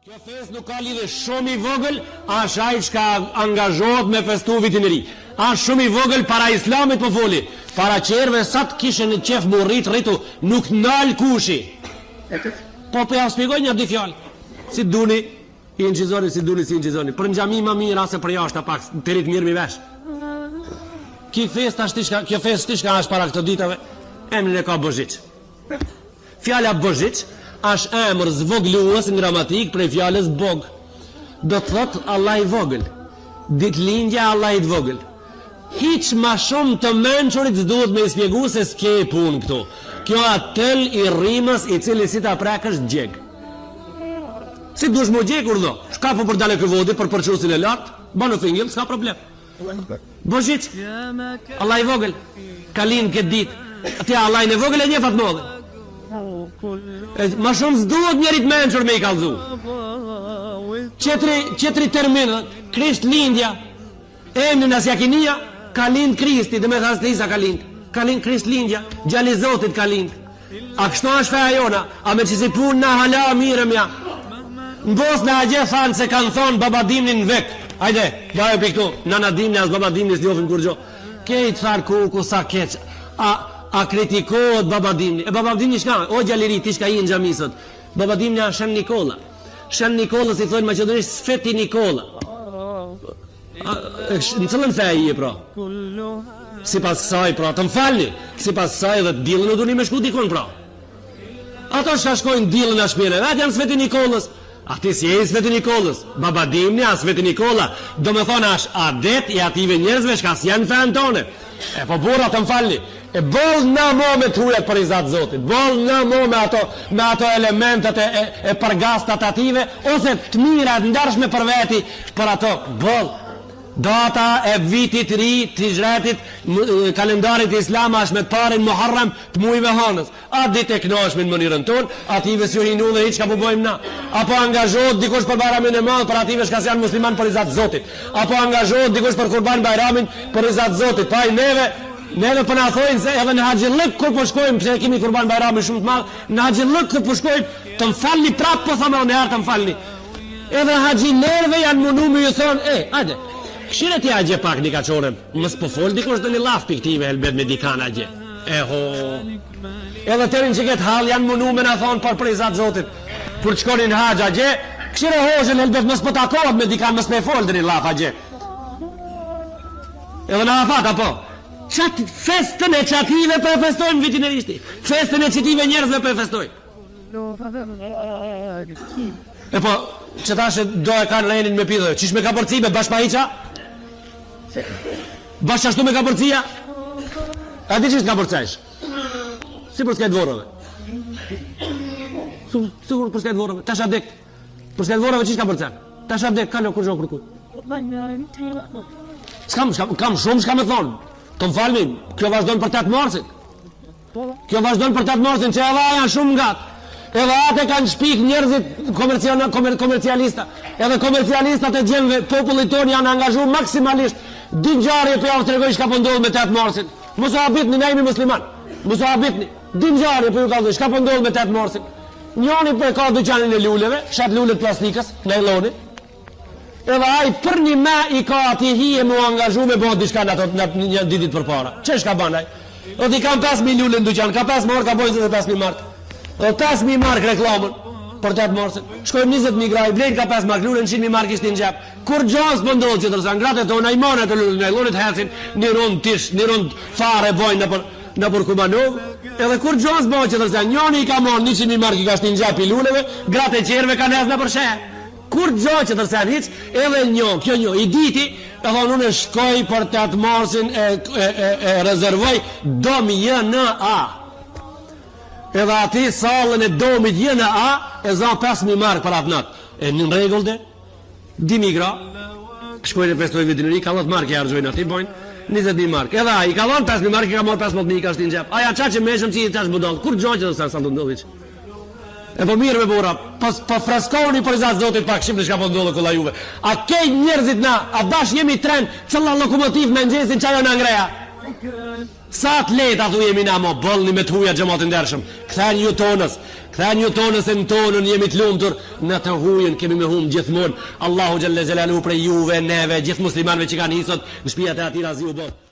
Kjo fest nuk ka lidhje shumë i vogël, është ai që angazhohet me festu vitin e ri. Është shumë i vogël para islamit po foli. Para qerve sa të kishe në qef mu rritu, nuk nal kushi. Po ja shpjegoj një di fjalë. Si duni, i incizoni, si duni, si incizoni. Për në gjami më mirë ase për jashtë pak, të rritë mirë mi vesh. Kjo fest tishka është para këto ditave, emrin e ka Bozhiç. Fjala Bozhiç është emër zvoglues në gramatik prej fjalës bog. Do të thotë Allah i vogël. Ditëlindja Allah i vogël. Hiç ma shumë të mençurit s'duhet me i spjegu se s'ke punë këtu. Kjo atël i rrimës i cili si ta prekësh gjeg. Si dush mu gjeg urdo? Shka po për dale këvodi për përqusin e lartë? Bano fingil, s'ka problem. Bozhiç, Allah i vogël. Kalin këtë ditë. Atja Allah i vogël e një fatë modhe. Ma shumë s'duhet njerit menqër me i kalzu. Qetri termin, Krisht lindja, emnin asjakinia, ka lind Kristi, dhe me thas të isa ka lind. Ka lind Krisht lindja, gjali Zotit ka lind. A kështu është feja jona, a me që si pun na hala mirëm ja. Në Bosnë a gje thanë se kanë thonë babadimnin në vek. Hajde, bajo për këtu, nana dimni as babadimni s'ljofin kur gjo. Kejtë tharë ku sa keq. A kritikohet babadimni. E babadimni shka? O gjalliri, ti shka i në gjamisët. Babadimni a Shen Nikola. Shen Nikola si thojnë maqedonisht Sfeti Nikola. Në cëllën fe i e pra? Si pas kësaj pra, të më falni. Si pas kësaj dhe dilën u duni me shku dikon pra. Ato shka shkojnë dilën a shpjene. Vetë janë Sfeti Nikolës. A ti si e Sveti Nikolës, babadimni a Sveti Nikola, do me thonë është adet i ative njerëzve shka si janë fejnë tone. E po burra të më falni, e bol në mo me trujet për i zatë Zotit, bol në mo me ato elementet e përgastat ative, ose të mira të ndarshme për veti, për ato bol. Data e vitit ri të hijretit, kalendarit islam është me të parin Muharram të mujve hanës. A dit e knashme në mënirën tonë, ative si u hinu dhe hiq ka po bojmë na. Apo angazhohet dikush për bajramin e madh për ative shka si janë musliman për i zatë Zotit. Apo angazhohet dikush për kurban bajramin për i zatë Zotit. Pa i neve për në thojnë se edhe në Haxhillëk kur po shkojmë, pëse kemi kurban bajramin shumë të madh, në Haxhillëk kur po shkojmë, të më falni prapë po thame unë herë të më falni. Edhe haxhinerve janë mundu me ju thonë, hajde. Këshire ti a gje pak një kaqorem, mës po fol dikush dhe një laf piktive helbet me dikan a gje. Edhe tërin që këtë hal janë mundu me në thonë për prizat Zotit, për që konin haqë a gje, këshire hoxën helbet mës po takohet me dikan mës me fol dhe një laf a gje. Edhe në afat apo, festën e qative për festojnë vitin e rishti, festën e qative njerëzve për festojnë. E po, që ta shë do e kanë lenin me pidhë, qish me ka përcibe, bash pa iqa? Bash ashtu me ka përcia? A di qish ka përcajsh? Si për s'kajt vorove? Sigur për s'kajt vorove? Ta shabdek? Për s'kajt vorove qish ka përcajsh? Ta shabdek, kallo kur zhok kërkuj? Kam shumë shka me thonë. Të më falmi, kjo vazhdojnë për 8 marsit. Kjo vazhdojnë për 8 marsin, që edhe janë shumë ngatë. Edhe atë kanë shpik njerëzit komercialista. Edhe komercialistat e gjemve popullit tonë janë angazhu maksimalisht. Din gjarje për javë të regoj shka pëndodhë me 8 marsin. Muso habitni, ne jemi musliman. Muso habitni. Din gjarje për ju ka dhe shka pëndodhë me 8 marsin. Njoni për ka dyqanin e luleve, shat lullet plastikës, najloni. Edhe aj për një me i ka ati hije mu angazhu me bëhët dishka në një ditit për para. Që shka banaj? O ti kam 5.000 lullet në dyqan, ka 5 mark, ka bojnë 5.000 mark. Dhe 5.000 mark reklamën për 8 marsin. Shkojmë 20.000 graj, blejnë ka 5 mark lullen, 100.000 mark ishtë një gjep. Kur gjans për ndodhë që tërsa, ngratë e tonë, a i manë të lullen, a i lonit hecin, një rund tish, një rund fare bojnë në për Kubanov. Edhe kur gjans bëhë që tërsa, njoni i ka manë 100.000 mark i ka shtë një gjep i lulleve, gratë e qerve ka nes në për shë. Kur gjans që tërsa hiq, edhe kjo një, i diti, e thonë unë shkoj për 8 marsin e rezervoj DOMJNA. Edhe ati salën e domit jene e zanë 5.000 mark për atë natë. E në regull dhe, 10.000 gra, shkojnë e festojnë vitin e ri, ka 10 mark e argjojnë ati bojnë, 20.000 mark. Edhe i ka dhonë 5.000 mark, i ka morë 15.000 ka shtin gjep. Aja qa që meshëm që i tash budal, kur gjojnë që dhe sa të ndodhiq? E po mirë me bura, po freskoni për i zatë Zotit pak shqip në shka po ndodhë këlla juve. A kej njerëzit na, a dash jemi tren, cëlla lokomotiv me nxesin qajo në ngreja? Sa të leta thu jemi na mo, bëllni me të huja xhamatin ndershëm. Kthen ju tonës e në tonën jemi të lumtur, në të hujën kemi me hum gjithmonë. Allahu xhalla xhelalu për juve, neve, gjithë muslimanëve që kanë hisot në shtëpiat e atij razi u bot.